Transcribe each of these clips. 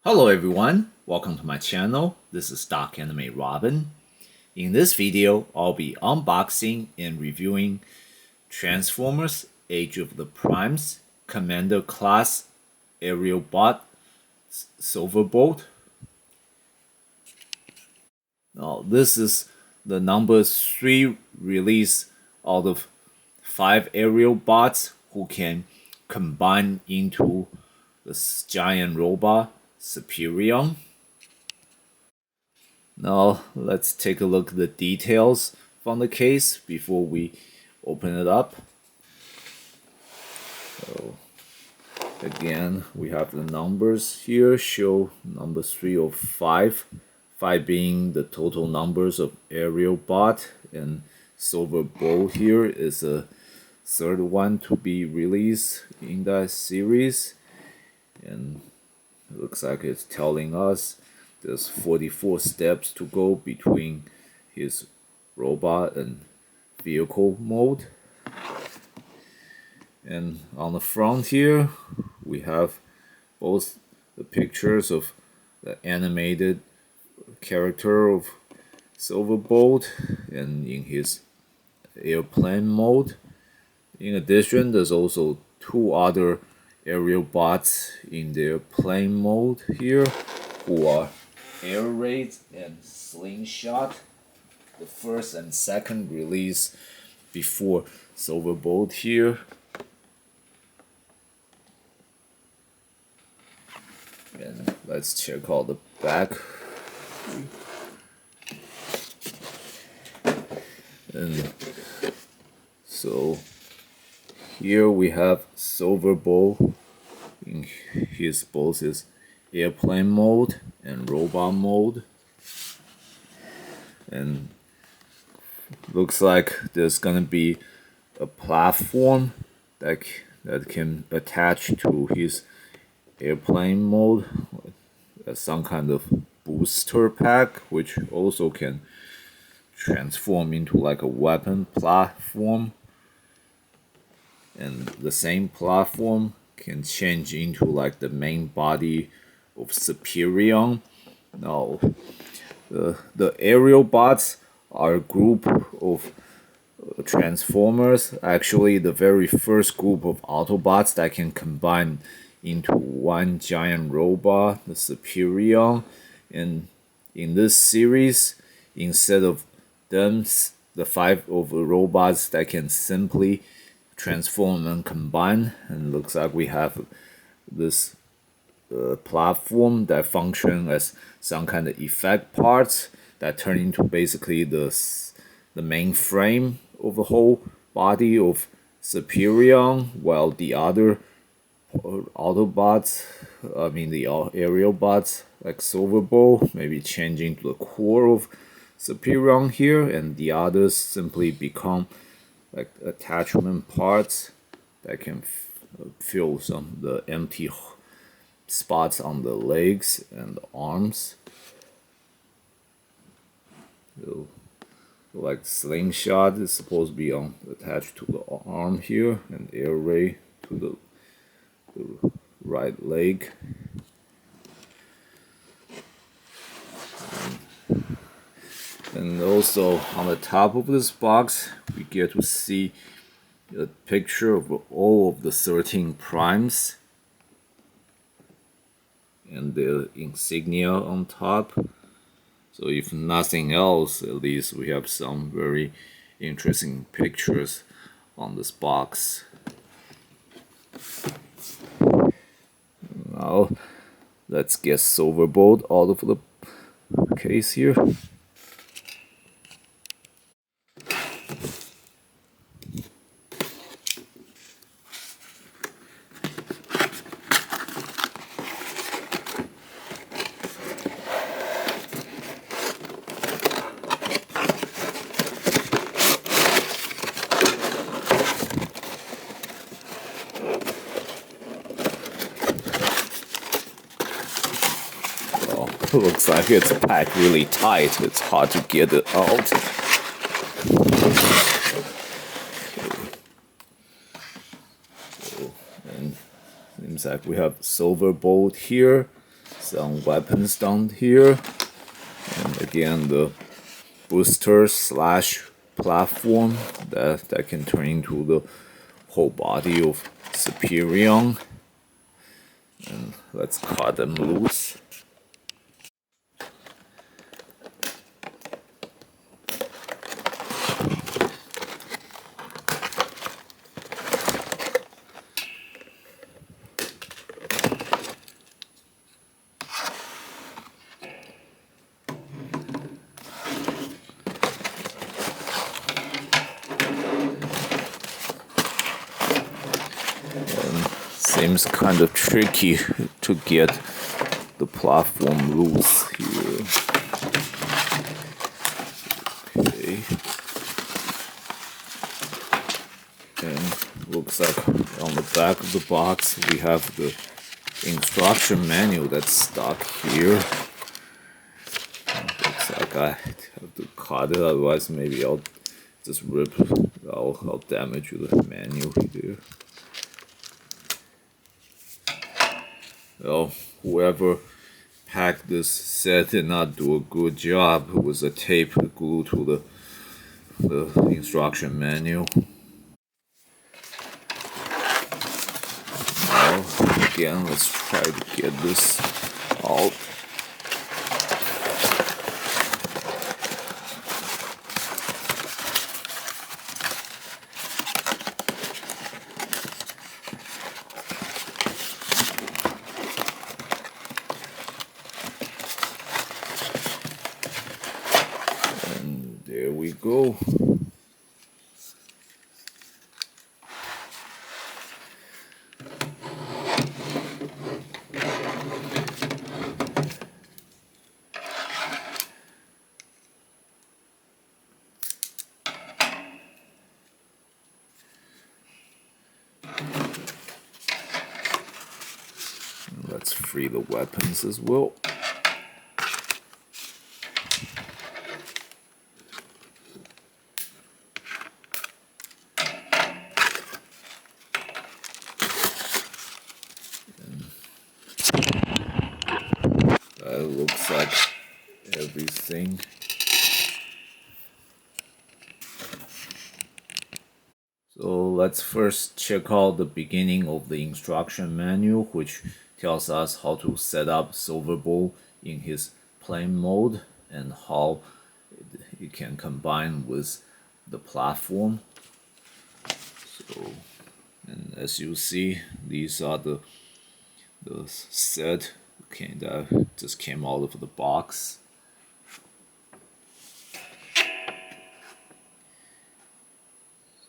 Hello everyone, welcome to my channel. This is Dark Anime Robin. In this video, I'll be unboxing and reviewing Transformers Age of the Primes Commander Class Aerialbot Silverbolt. Now this is the number 3 release out of 5 Aerialbots who can combine into this giant robot Superion. Now let's take a look at the details from the case before we open it up. So again, we have the numbers here, show number 3 of 5. 5 being the total numbers of Aerialbot, and Silverbolt here is a third one to be released in that series. And it looks like it's telling us there's 44 steps to go between his robot and vehicle mode. And on the front here, we have both the pictures of the animated character of Silverbolt and in his airplane mode. In addition, there's also 2 other Aerialbots in their plane mode here, who are Air Raid and Slingshot, the first and second release before Silverbolt here. And let's check out the back. And so here we have Silverbolt in both his airplane mode and robot mode, and looks like there's gonna be a platform that can attach to his airplane mode, some kind of booster pack, which also can transform into like a weapon platform. And the same platform can change into like the main body of Superion. Now, the Aerialbots are a group of Transformers, actually the very first group of Autobots that can combine into one giant robot, the Superion. And in this series, instead of them, the 5 of robots that can simply transform and combine, and looks like we have this platform that function as some kind of effect parts that turn into basically the main frame of the whole body of Superion, while the other Autobots, the Aerialbots like Silverbolt, maybe changing to the core of Superion here, and the others simply become like attachment parts that can fill some of the empty spots on the legs and the arms. So, like Slingshot is supposed to be attached to the arm here, and Air Ray to the right leg. And also on the top of this box, we get to see a picture of all of the 13 primes and the insignia on top. So if nothing else, at least we have some very interesting pictures on this box. Now let's get Silverbolt out of the case here. Looks like it's packed really tight. It's hard to get it out. And seems like we have Silverbolt here, some weapons down here, and again the booster slash platform that can turn into the whole body of Superion. And let's cut them loose. Seems kind of tricky to get the platform loose here. Okay. And looks like on the back of the box we have the instruction manual that's stuck here. Looks like I have to cut it, otherwise maybe I'll just rip, I'll damage the manual here. Well, whoever packed this set did not do a good job with the tape glued to the instruction manual. Now, again, let's try to get this out. There we go. Let's free the weapons as well. That looks like everything. So let's first check out the beginning of the instruction manual, which tells us how to set up Silverbolt in his plane mode and how it can combine with the platform. So, and as you see, these are the set that just came out of the box.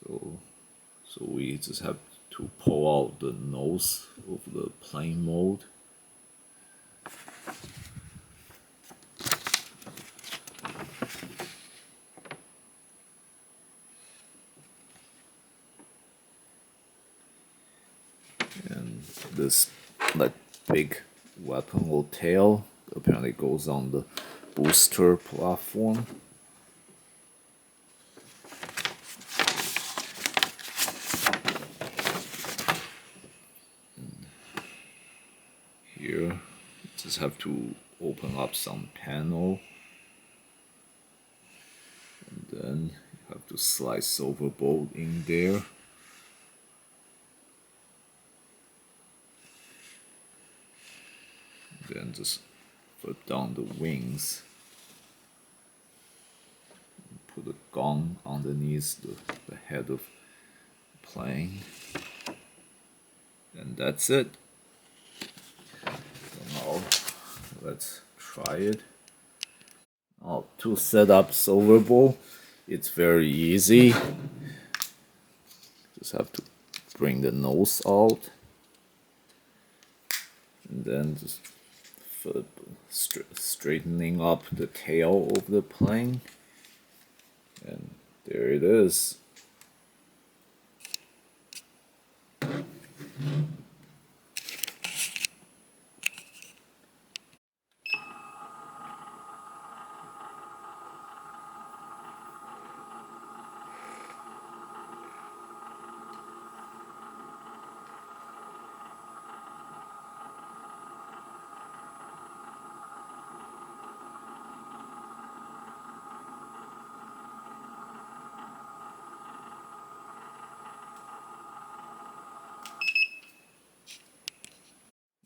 So we just have to pull out the nose of the plane mode. And this like big weapon or tail apparently goes on the booster platform. Here, just have to open up some panel, and then you have to slide Silverbolt in there. Then just put down the wings. Put a gun underneath the head of the plane, and that's it. Now let's try it. Now to set up Silverbolt, it's very easy. Just have to bring the nose out, and then just straightening up the tail of the plane, and there it is.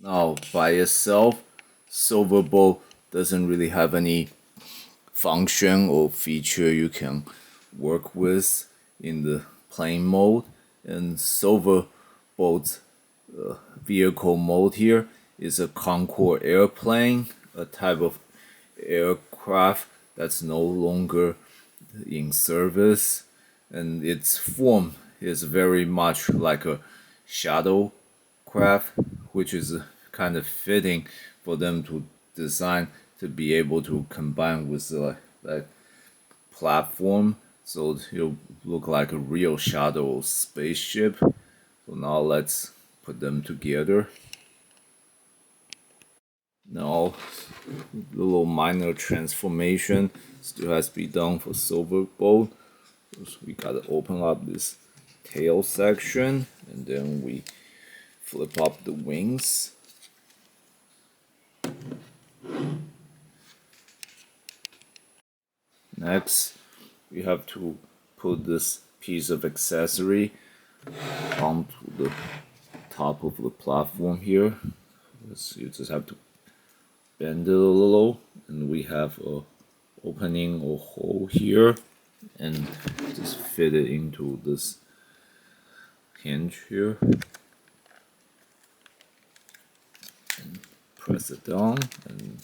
Now, by itself, Silverbolt doesn't really have any function or feature you can work with in the plane mode. And Silverbolt's vehicle mode here is a Concorde airplane, a type of aircraft that's no longer in service, and its form is very much like a shadow craft, which is kind of fitting for them to design to be able to combine with like platform, so it'll look like a real shadow spaceship. So now let's put them together. Now, little minor transformation still has to be done for Silverbolt. So we gotta open up this tail section, and then we flip up the wings. Next, we have to put this piece of accessory onto the top of the platform here. You just have to bend it a little, and we have a opening or hole here, and just fit it into this hinge here, and press it down, and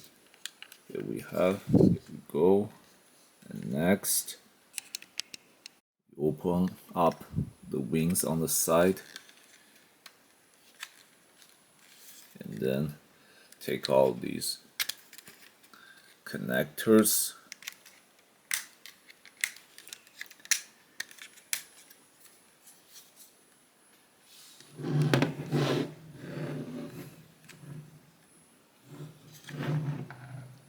here we go. And next, open up the wings on the side, and then take all these connectors.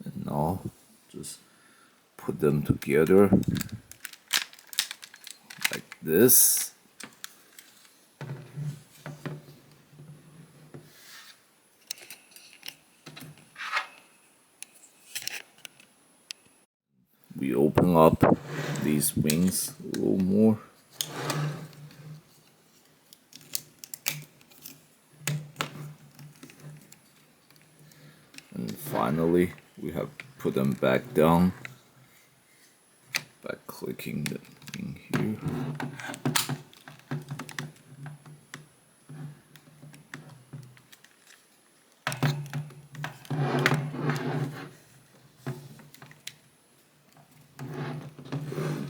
And now just put them together like this. We open up these wings a little more. And finally, we have put them back down by clicking the thing here.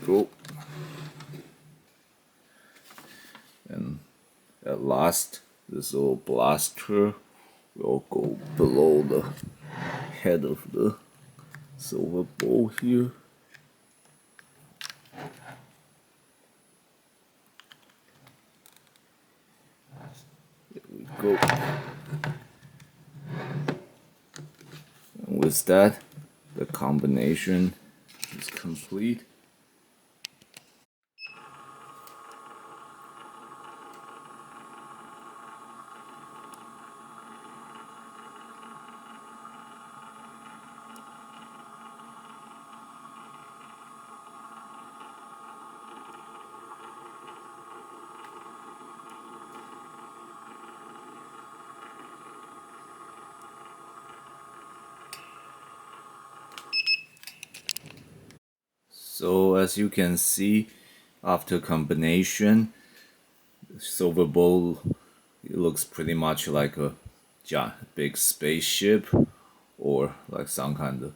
Go. And at last, this little blaster will go below the head of the Silverbolt here. There we go. And with that, the combination is complete. So as you can see, after combination, Silverbolt, it looks pretty much like a big spaceship or like some kind of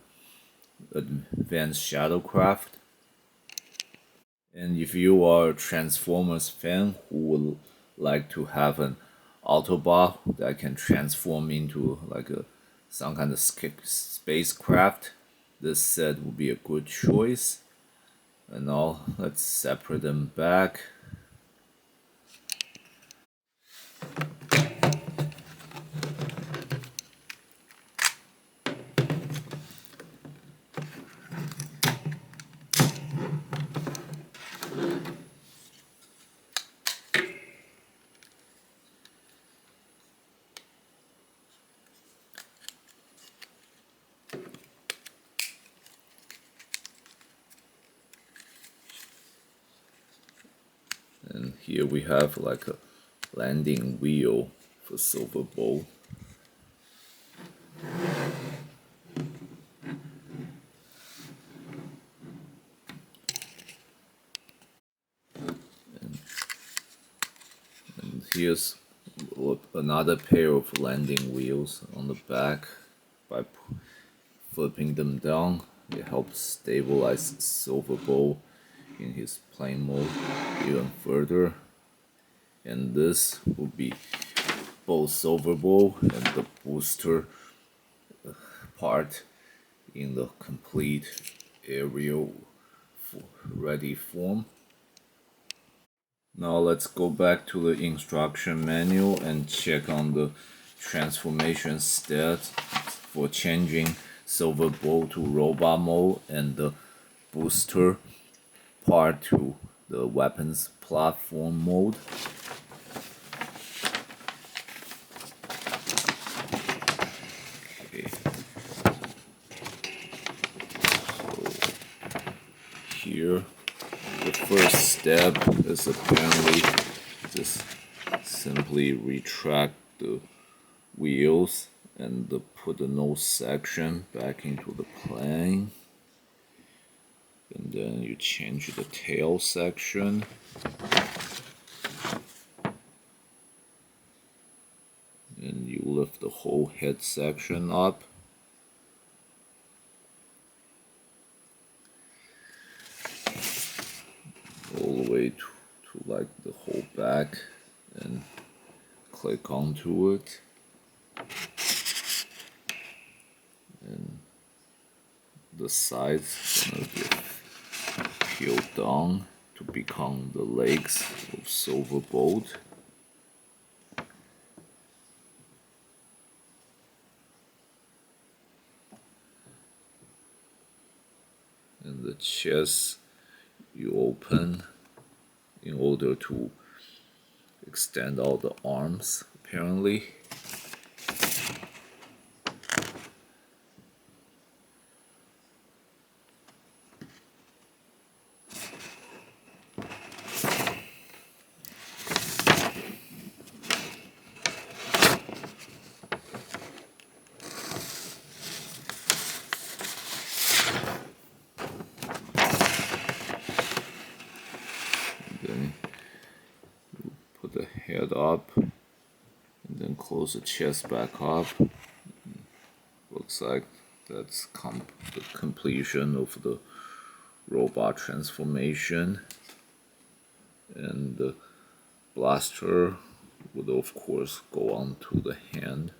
advanced shadowcraft. And if you are a Transformers fan who would like to have an Autobot that can transform into like some kind of spacecraft, this set would be a good choice. And now let's separate them back. And here we have like a landing wheel for Silverbolt. Here's another pair of landing wheels on the back. By flipping them down, it helps stabilize Silverbolt in his plane mode even further. And this will be both Silverbolt and the booster part in the complete aerial ready form. Now let's go back to the instruction manual and check on the transformation stats for changing Silverbolt to robot mode and the booster part to the weapons platform mode. Okay. So here, the first step is apparently just simply retract the wheels and put the nose section back into the plane. And then you change the tail section. And you lift the whole head section up. All the way to like the whole back and click onto it. And the sides gonna get peeled down to become the legs of Silverbolt. And the chest you open in order to extend all the arms, apparently. Then you put the head up and then close the chest back up. Looks like that's the completion of the robot transformation. And the blaster would of course go onto the hand.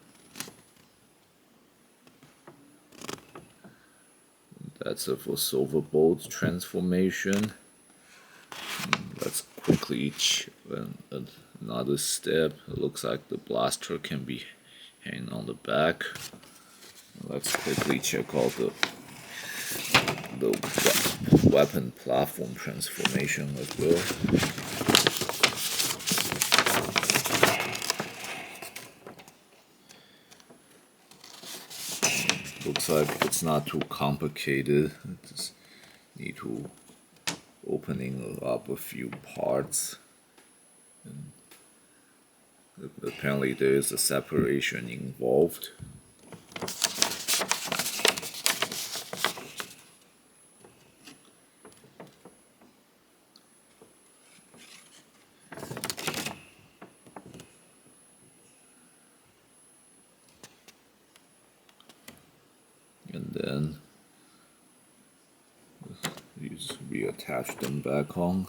That's it for Silverbolt's transformation. Let's quickly another step. It looks like the blaster can be hanging on the back. Let's quickly check out the weapon platform transformation as well. Looks like it's not too complicated. Just need to opening up a few parts. And apparently there is a separation involved. And then you just reattach them back on.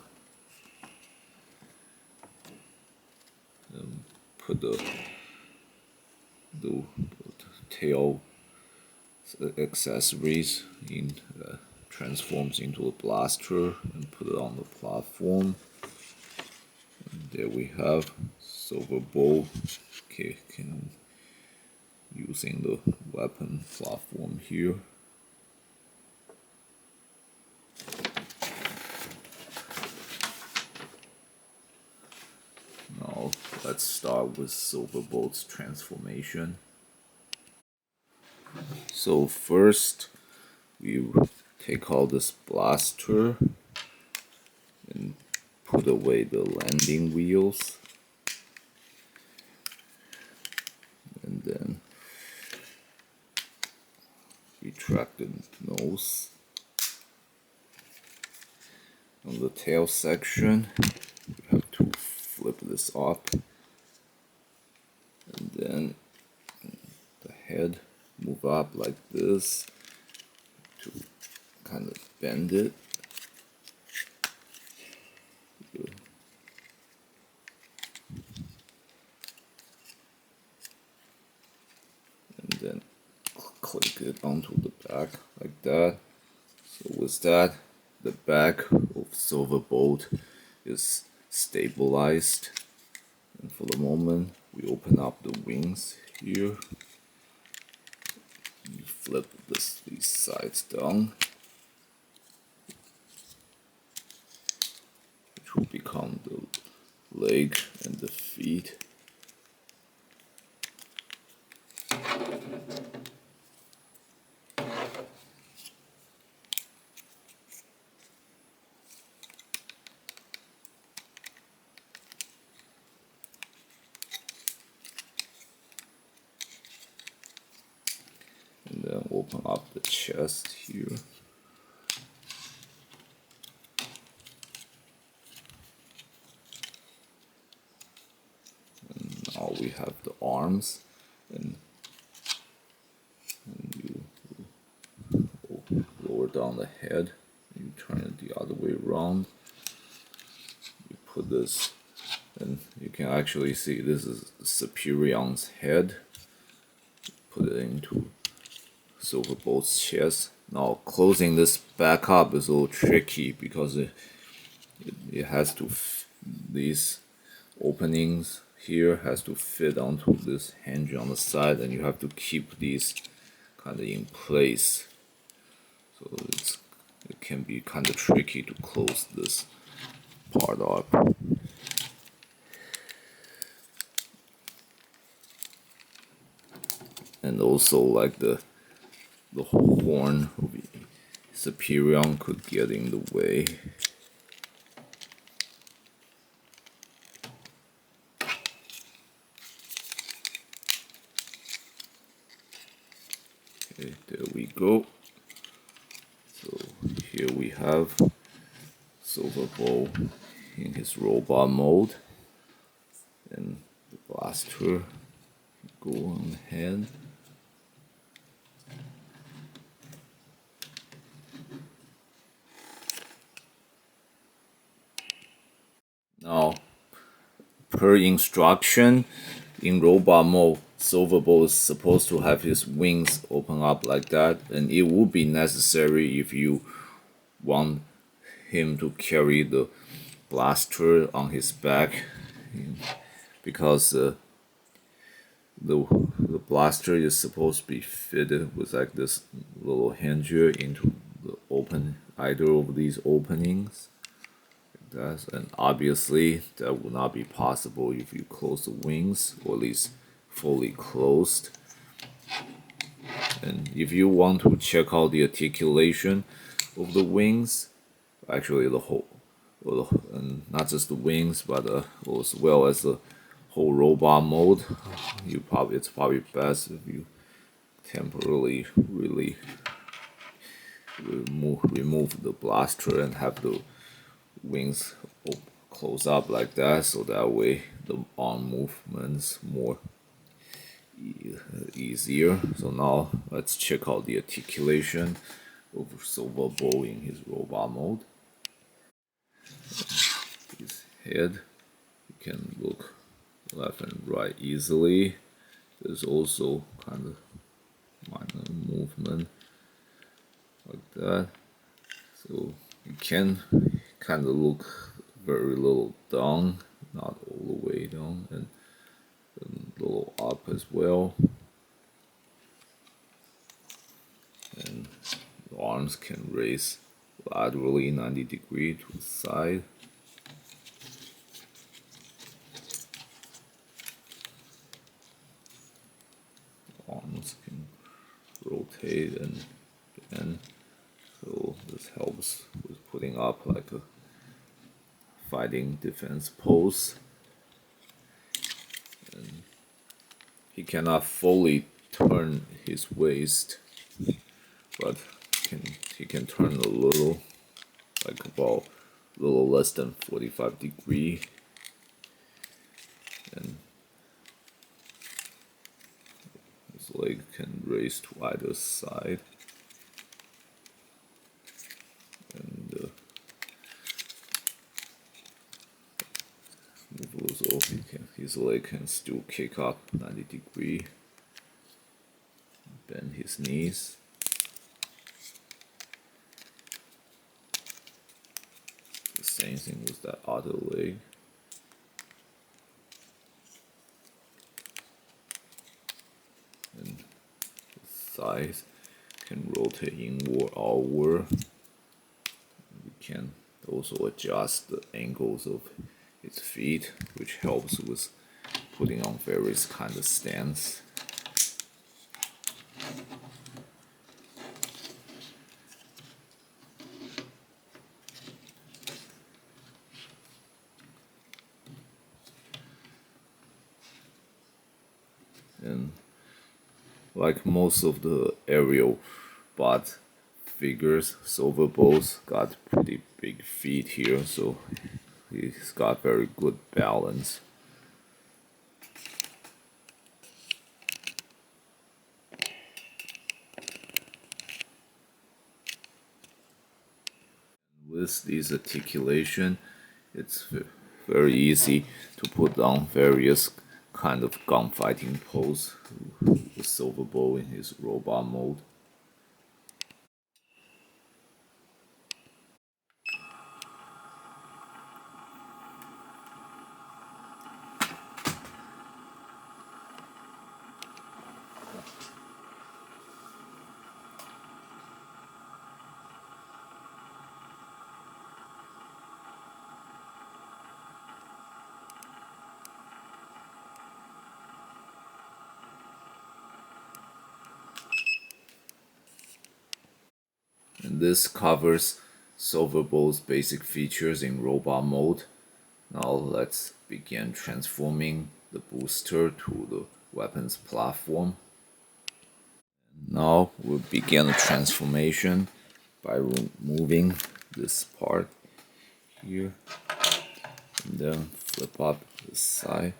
And put the tail accessories in transforms into a blaster and put it on the platform. And there we have Silverbolt using the weapon platform here. Now let's start with Silverbolt's transformation. So first we take out this blaster and put away the landing wheels. And then retract the nose. On the tail section, you have to flip this up then the head move up like this to kind of bend it. And then click it onto the back like that. So with that, the back of Silverbolt is stabilized. And for the moment, we open up the wings here. You flip these sides down, which will become the leg and the feet. And then open up the chest here. And now we have the arms, and you lower down the head, you turn it the other way around. You put this, and you can actually see this is Superion's head. Put it into Silverbolt's chest. Now closing this back up is a little tricky because it has to, these openings here has to fit onto this hinge on the side, and you have to keep these kind of in place. So it can be kind of tricky to close this part up. And also like the horn of Superion could get in the way. Okay, there we go. So here we have Silverbolt in his robot mode, and the blaster go on ahead. Now, per instruction, in robot mode, Silverbolt is supposed to have his wings open up like that, and it would be necessary if you want him to carry the blaster on his back, because the blaster is supposed to be fitted with like this little hinge into the either of these openings. And obviously that will not be possible if you close the wings, or at least fully closed. And if you want to check out the articulation of the wings, actually the whole, and not just the wings, but as well as the whole robot mode, it's probably best if you temporarily really remove the blaster and have the wings close up like that, so that way the arm movement's more easier. So now let's check out the articulation of Silverbolt in his robot mode. His head, you can look left and right easily. There's also kind of minor movement like that, so you can kind of look very little down, not all the way down, and a little up as well. And the arms can raise laterally 90 degrees to the side. The arms can rotate and bend, so this helps with putting up like a fighting defense pose. And he cannot fully turn his waist, but he can turn a little, like about a little less than 45 degrees. And leg can raise to either side, and also his leg can still kick up 90-degree, bend his knees. The same thing with that other leg. And the thighs can rotate inward, outward. We can also adjust the angles of its feet, which helps with putting on various kind of stance. And like most of the Aerialbot figures, Silverbolt's got pretty big feet here, so he's got very good balance. With this articulation, it's very easy to put on various kind of gunfighting pose with Silverbolt in his robot mode. And this covers Silverbolt's basic features in robot mode. Now let's begin transforming the booster to the weapons platform. Now we'll begin the transformation by removing this part here, and then flip up this side.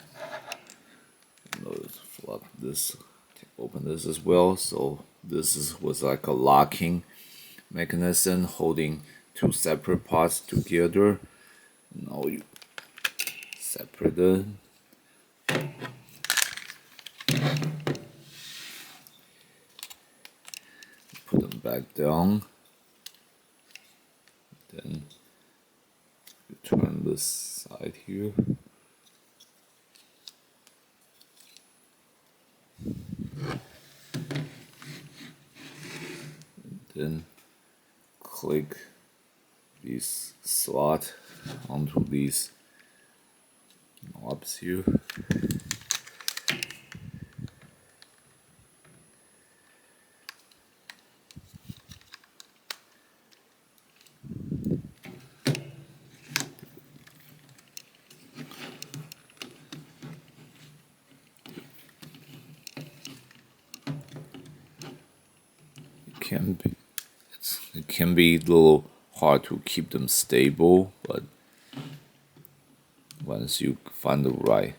Notice flip this, open this as well. So this was like a locking mechanism holding two separate parts together. Now you separate it. Put them back down. Then you turn this side here. And then click this slot onto these knobs here. It can be a little hard to keep them stable, but once you find the right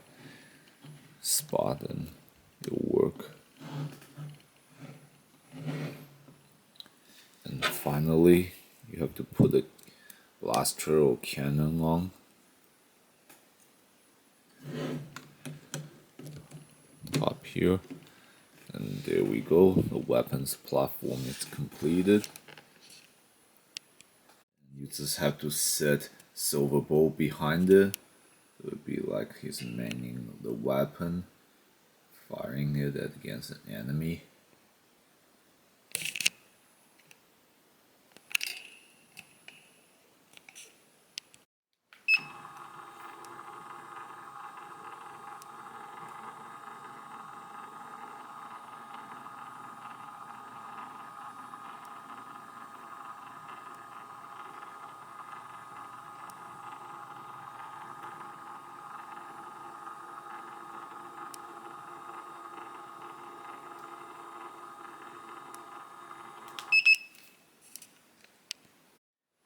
spot, then it'll work. And finally, you have to put a blaster or cannon on. Top here. And there we go, the weapons platform is completed. You just have to set Silverbolt behind it. It would be like he's manning the weapon, firing it against an enemy.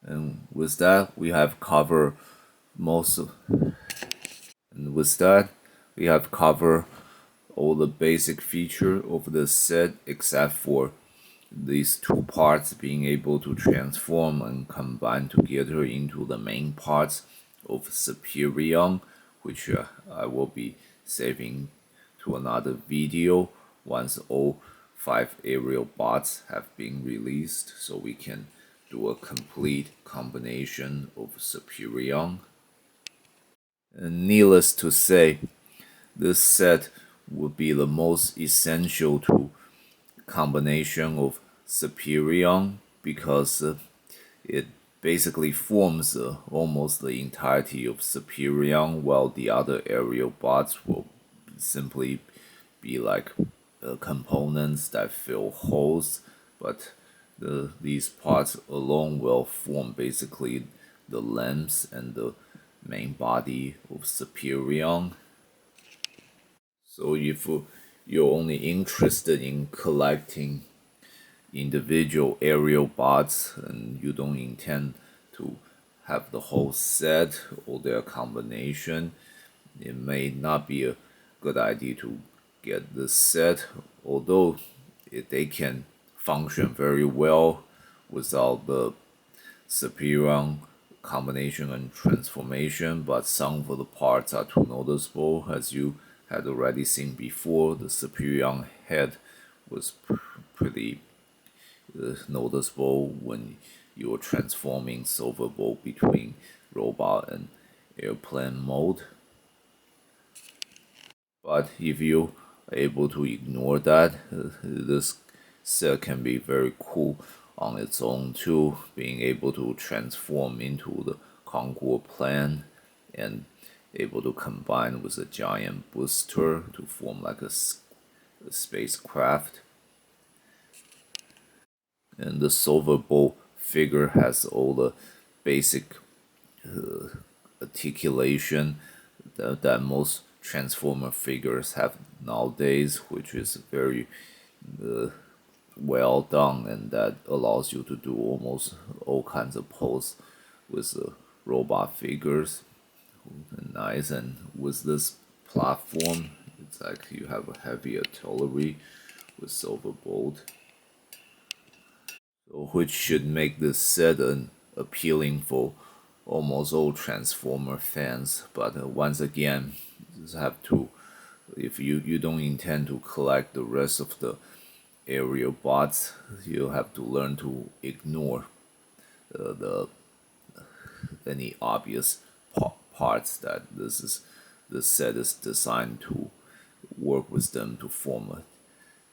And with that, we have covered all the basic feature of the set except for these two parts being able to transform and combine together into the main parts of Superion, which I will be saving to another video once all 5 aerial bots have been released, so we can do a complete combination of Superion. And needless to say, this set would be the most essential to combination of Superion because it basically forms almost the entirety of Superion, while the other aerial bots will simply be like components that fill holes, but these parts alone will form basically the limbs and the main body of Superion. So if you're only interested in collecting individual aerial bots and you don't intend to have the whole set or their combination, it may not be a good idea to get this set, although they can function very well without the Superion combination and transformation, but some of the parts are too noticeable. As you had already seen before, the Superion head was pretty noticeable when you were transforming Silverbolt between robot and airplane mode. But if you are able to ignore that, this set can be very cool on its own too, being able to transform into the contour plane and able to combine with a giant booster to form like a spacecraft. And the Silverbolt figure has all the basic articulation that most Transformer figures have nowadays, which is very well done, and that allows you to do almost all kinds of poses with robot figures. Nice, and with this platform, it's like you have a heavy artillery with Silverbolt, which should make this set appealing for almost all Transformer fans. But once again, you just have to, if you don't intend to collect the rest of the aerial bots, you'll have to learn to ignore the any obvious parts that this set is designed to work with them to form a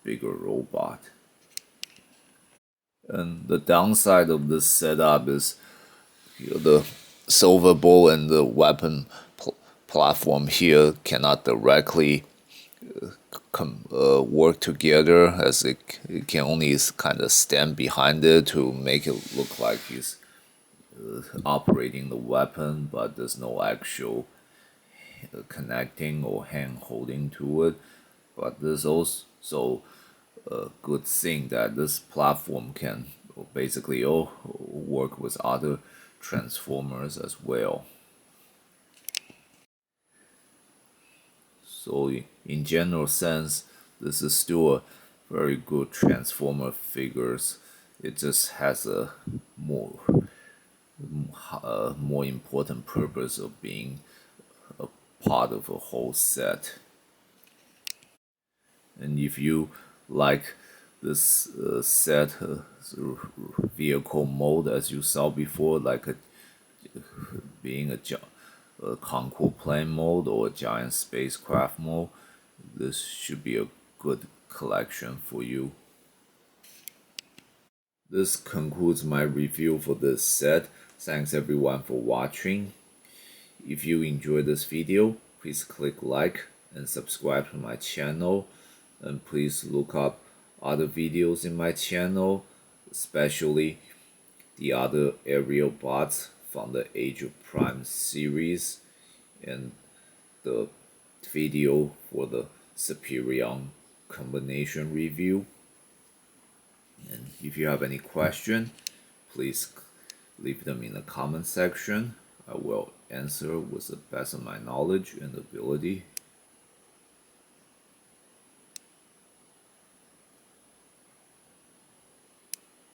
bigger robot. And the downside of this setup is the Silverbolt and the weapon platform here cannot directly work together, as it can only kind of stand behind it to make it look like he's operating the weapon, but there's no actual connecting or hand holding to it. But there's also a good thing that this platform can basically work with other Transformers as well. So in general sense, this is still a very good Transformer figures. It just has a more important purpose of being a part of a whole set. And if you like this set vehicle mode, as you saw before, like being a contour plane mode or a giant spacecraft mode, this should be a good collection for you. This concludes my review for this set. Thanks everyone for watching. If you enjoyed this video, please click like and subscribe to my channel, and please look up other videos in my channel, especially the other aerial bots from the Age of Prime series and the video for the Superion combination review. And if you have any question, please leave them in the comment section. I will answer with the best of my knowledge and ability.